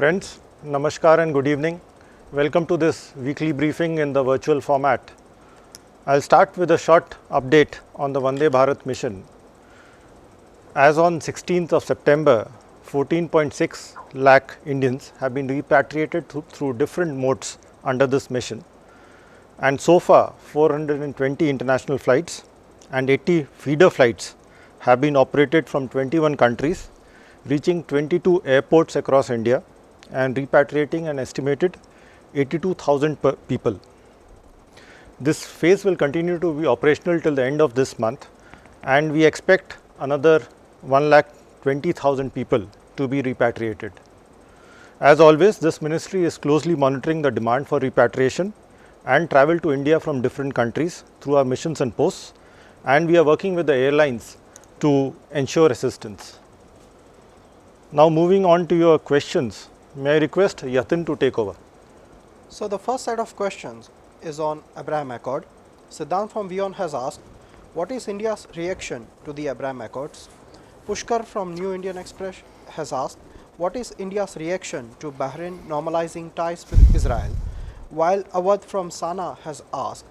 Friends, Namaskar and good evening. Welcome to this weekly briefing in the virtual format. I'll start with a short update on the Vande Bharat mission. As on 16th of September, 14.6 lakh Indians have been repatriated through different modes under this mission. And so far, 420 international flights and 80 feeder flights have been operated from 21 countries, reaching 22 airports across India and repatriating an estimated 82,000 people. This phase will continue to be operational till the end of this month, and we expect another 1,20,000 people to be repatriated. As always, this ministry is closely monitoring the demand for repatriation and travel to India from different countries through our missions and posts, and we are working with the airlines to ensure assistance. Now moving on to your questions, may I request Yatin to take over. So the first set of questions is on Abraham Accord. Siddhant from WION has asked, what is India's reaction to the Abraham Accords? Pushkar from New Indian Express has asked, what is India's reaction to Bahrain normalizing ties with Israel? While Awadh from Sana has asked,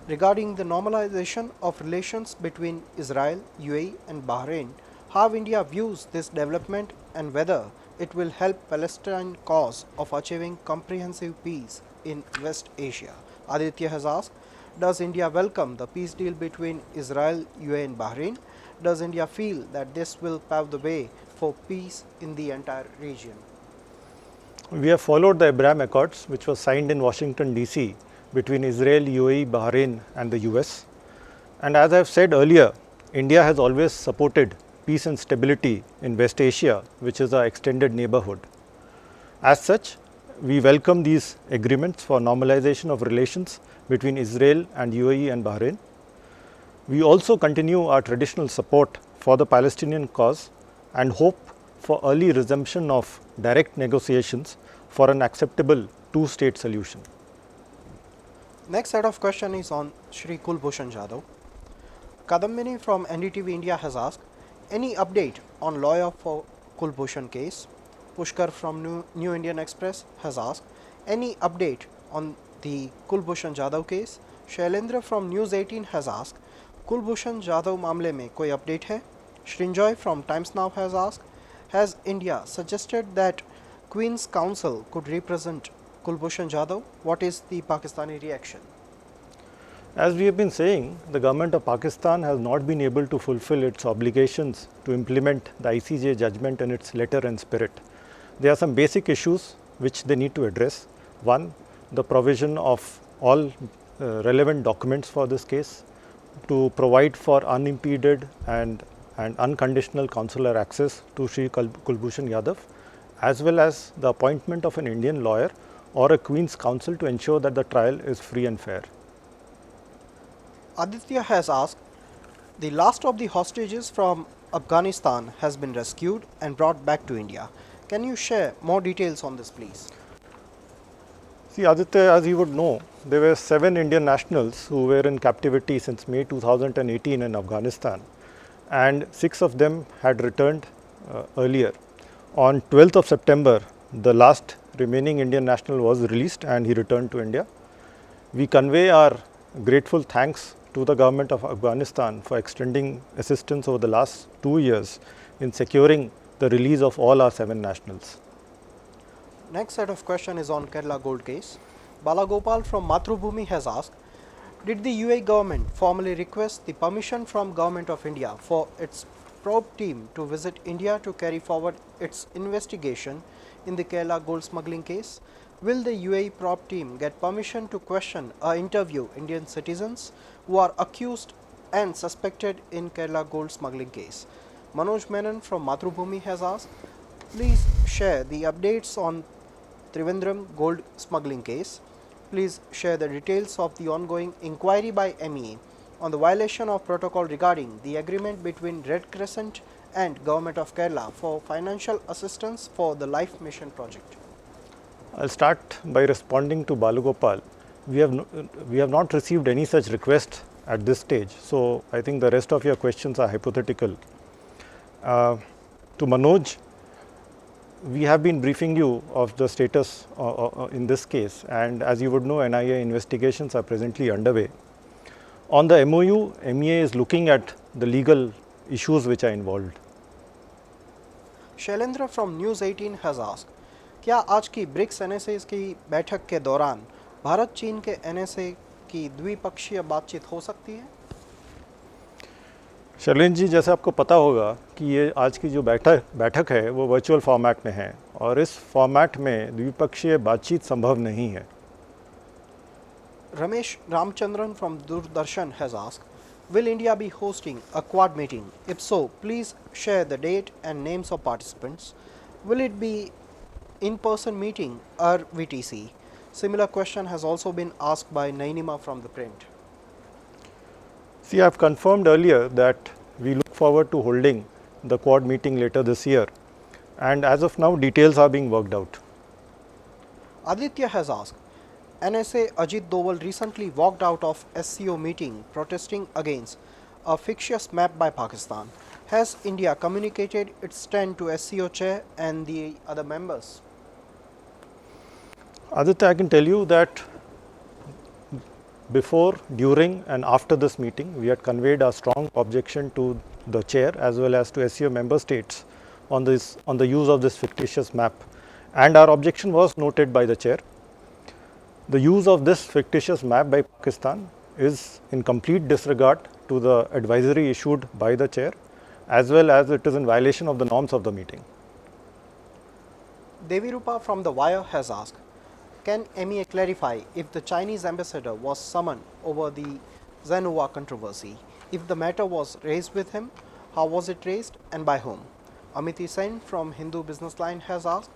regarding the normalization of relations between Israel, UAE and Bahrain, how India views this development and whether it will help Palestine cause of achieving comprehensive peace in West Asia. Aditya has asked, does India welcome the peace deal between Israel, UAE and Bahrain? Does India feel that this will pave the way for peace in the entire region? We have followed the Abraham Accords, which was signed in Washington DC between Israel, UAE, Bahrain and the US. And as I have said earlier, India has always supported peace and stability in West Asia, which is our extended neighborhood. As such, we welcome these agreements for normalization of relations between Israel and UAE and Bahrain. We also continue our traditional support for the Palestinian cause and hope for early resumption of direct negotiations for an acceptable two-state solution. Next set of question is on Shri Kulbhushan Jadhav. Kadambini from NDTV India has asked, any update on lawyer for Kulbhushan case? Pushkar from New Indian Express has asked, any update on the Kulbhushan Jadhav case? Shailendra from News 18 has asked, Kulbhushan Jadhav मामले में कोई update है? Srinjoy from Times Now has asked, has India suggested that Queen's Counsel could represent Kulbhushan Jadhav? What is the Pakistani reaction? As we have been saying, the government of Pakistan has not been able to fulfill its obligations to implement the ICJ judgment in its letter and spirit. There are some basic issues which they need to address. One, the provision of all relevant documents for this case, to provide for unimpeded and unconditional consular access to Shri Kulbhushan Jadhav, as well as the appointment of an Indian lawyer or a Queen's Counsel to ensure that the trial is free and fair. Aditya has asked, the last of the hostages from Afghanistan has been rescued and brought back to India. Can you share more details on this, please? See, Aditya, as you would know, there were 7 Indian nationals who were in captivity since May 2018 in Afghanistan, and 6 of them had returned earlier. On 12th of September, the last remaining Indian national was released and he returned to India. We convey our grateful thanks to the government of Afghanistan for extending assistance over the last 2 years in securing the release of all our 7 nationals. Next set of question is on Kerala gold case. Balagopal from Mathrubhumi has asked, did the UAE government formally request the permission from Government of India for its probe team to visit India to carry forward its investigation in the Kerala gold smuggling case? Will the UAE probe team get permission to question or interview Indian citizens who are accused and suspected in Kerala gold smuggling case? Manoj Menon from Mathrubhumi has asked, please share the updates on Trivandrum gold smuggling case. Please share the details of the ongoing inquiry by MEA on the violation of protocol regarding the agreement between Red Crescent and Government of Kerala for financial assistance for the Life Mission project. I'll start by responding to Balagopal. We have not received any such request at this stage, so I think the rest of your questions are hypothetical. To Manoj, we have been briefing you of the status in this case, and as you would know, NIA investigations are presently underway. On the MOU, MEA is looking at the legal issues which are involved. Shailendra from news 18 has asked, क्या आज की BRICS NSA की बैठक के दौरान भारत चीन के NSA की द्विपक्षीय बातचीत हो सकती है? शैलेंद्र जी, जैसे आपको पता होगा कि ये आज की जो बैठक है वो वर्चुअल फॉर्मेट में है और इस फॉर्मेट में द्विपक्षीय बातचीत संभव नहीं है। Ramesh Ramachandran from Doordarshan has asked, will India be hosting a Quad meeting? If so, please share the date and names of participants. Will it be in-person meeting or VTC? Similar question has also been asked by Nainima from the print. See, I have confirmed earlier that we look forward to holding the Quad meeting later this year, and as of now details are being worked out. Aditya has asked, NSA Ajit Doval recently walked out of SCO meeting protesting against a fictitious map by Pakistan. Has India communicated its stand to SCO chair and the other members? Aditya, I can tell you that before, during and after this meeting, we had conveyed a strong objection to the chair as well as to SCO member states on the use of this fictitious map, and our objection was noted by the chair. The use of this fictitious map by Pakistan is in complete disregard to the advisory issued by the chair, as well as it is in violation of the norms of the meeting. Devirupa from The Wire has asked, can MEA clarify if the Chinese ambassador was summoned over the Zenhua controversy? If the matter was raised with him, how was it raised and by whom? Amity Sen from Hindu Business Line has asked,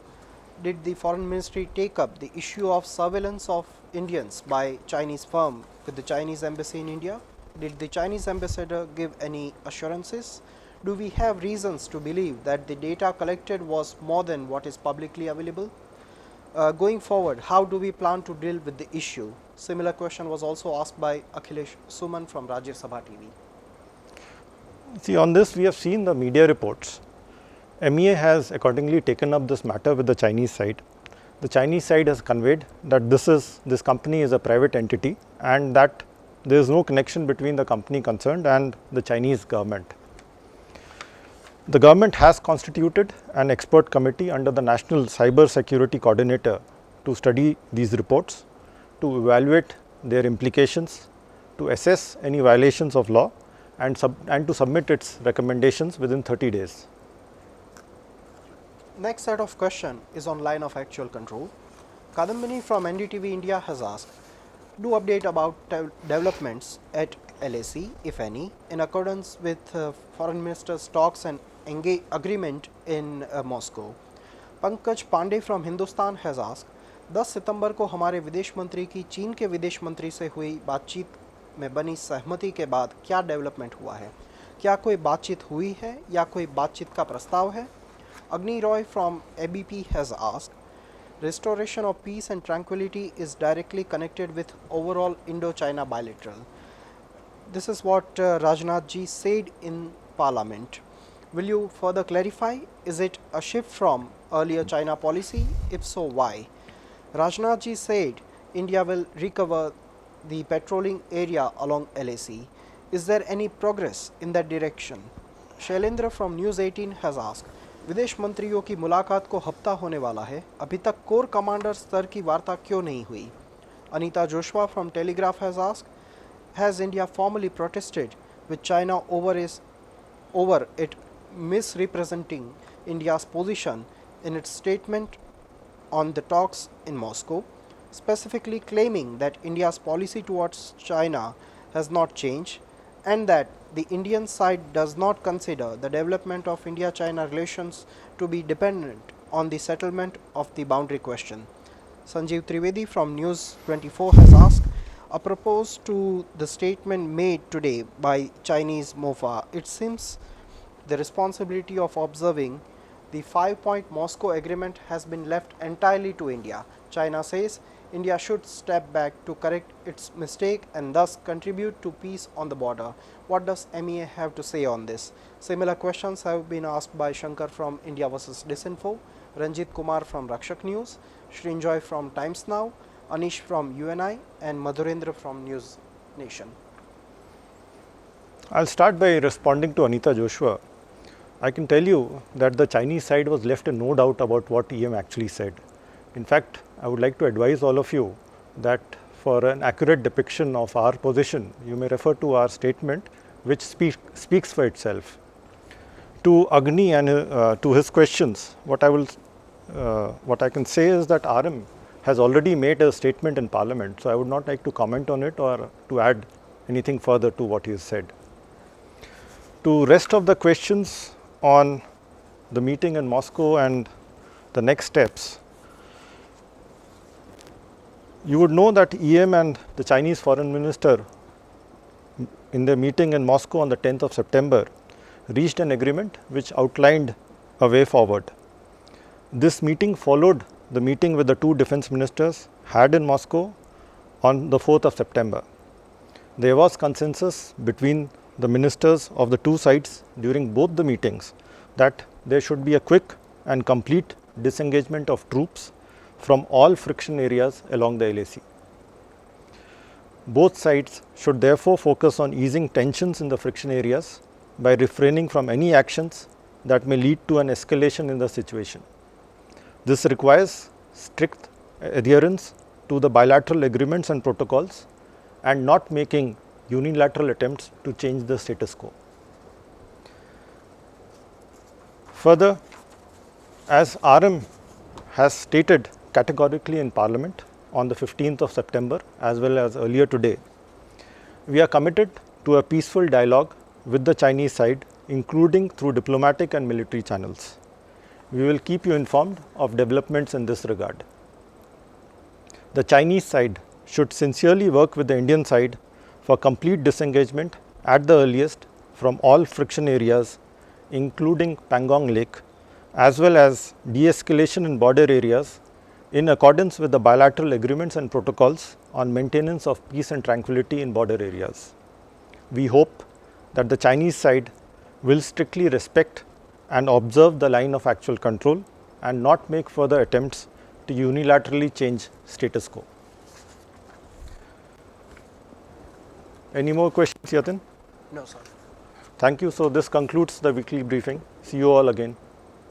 did the Foreign Ministry take up the issue of surveillance of Indians by Chinese firm with the Chinese embassy in India? Did the Chinese ambassador give any assurances? Do we have reasons to believe that the data collected was more than what is publicly available? Going forward, how do we plan to deal with the issue? Similar question was also asked by Akhilesh Suman from Rajya Sabha TV. See, on this we have seen the media reports. MEA has accordingly taken up this matter with the Chinese side. The Chinese side has conveyed that this company is a private entity and that there is no connection between the company concerned and the Chinese government. The government has constituted an expert committee under the National Cyber Security Coordinator to study these reports, to evaluate their implications, to assess any violations of law and to submit its recommendations within 30 days. Next set of question is on line of actual control. Kadambini from NDTV India has asked, do update about developments at LAC, if any, in accordance with Foreign Minister's talks and agreement in Moscow. Pankaj Pandey from Hindustan has asked, 10 सितंबर को हमारे विदेश मंत्री की चीन के विदेश मंत्री से हुई बातचीत में बनी सहमति के बाद क्या डेवलपमेंट हुआ है? क्या कोई बातचीत हुई है या कोई बातचीत का प्रस्ताव है? Agni Roy from ABP has asked, restoration of peace and tranquility is directly connected with overall Indo-China bilateral. This is what Rajnath ji said in Parliament. Will you further clarify? Is it a shift from earlier China policy? If so, why? Rajnath ji said India will recover the patrolling area along LAC. Is there any progress in that direction? Shailendra from News 18 has asked, विदेश मंत्रियों की मुलाकात को हफ्ता होने वाला है, अभी तक कोर कमांडर स्तर की वार्ता क्यों नहीं हुई? Anita Joshua from Telegraph has asked, has India formally protested with China over it misrepresenting India's position in its statement on the talks in Moscow, specifically claiming that India's policy towards China has not changed and that the Indian side does not consider the development of India-China relations to be dependent on the settlement of the boundary question. Sanjeev Trivedi from News 24 has asked, apropos to the statement made today by Chinese MOFA, it seems the responsibility of observing the 5-point Moscow agreement has been left entirely to India. China says India should step back to correct its mistake and thus contribute to peace on the border. What does MEA have to say on this? Similar questions have been asked by Shankar from India vs Disinfo. Ranjit Kumar from Rakshak News, Srinjoy from Times Now, Anish from UNI, and Madhurendra from News Nation. I'll start by responding to Anita Joshua. I can tell you that the Chinese side was left in no doubt about what EM actually said. In fact, I would like to advise all of you that for an accurate depiction of our position, you may refer to our statement, which speaks for itself. To Agni and to his questions, what I can say is that RM has already made a statement in Parliament, so I would not like to comment on it or to add anything further to what he has said. To rest of the questions on the meeting in Moscow and the next steps, you would know that EM and the Chinese Foreign Minister in their meeting in Moscow on the 10th of September reached an agreement which outlined a way forward. This meeting followed the meeting with the two defense ministers had in Moscow on the 4th of September. There was consensus between the ministers of the two sides during both the meetings that there should be a quick and complete disengagement of troops from all friction areas along the LAC. Both sides should therefore focus on easing tensions in the friction areas by refraining from any actions that may lead to an escalation in the situation. This requires strict adherence to the bilateral agreements and protocols and not making unilateral attempts to change the status quo. Further, as RM has stated categorically in Parliament on the 15th of September as well as earlier today, we are committed to a peaceful dialogue with the Chinese side, including through diplomatic and military channels. We will keep you informed of developments in this regard. The Chinese side should sincerely work with the Indian side for complete disengagement at the earliest from all friction areas, including Pangong Lake, as well as de-escalation in border areas in accordance with the bilateral agreements and protocols on maintenance of peace and tranquility in border areas. We hope that the Chinese side will strictly respect and observe the line of actual control and not make further attempts to unilaterally change status quo. Any more questions, Yatin? No, sir. Thank you. So this concludes the weekly briefing. See you all again.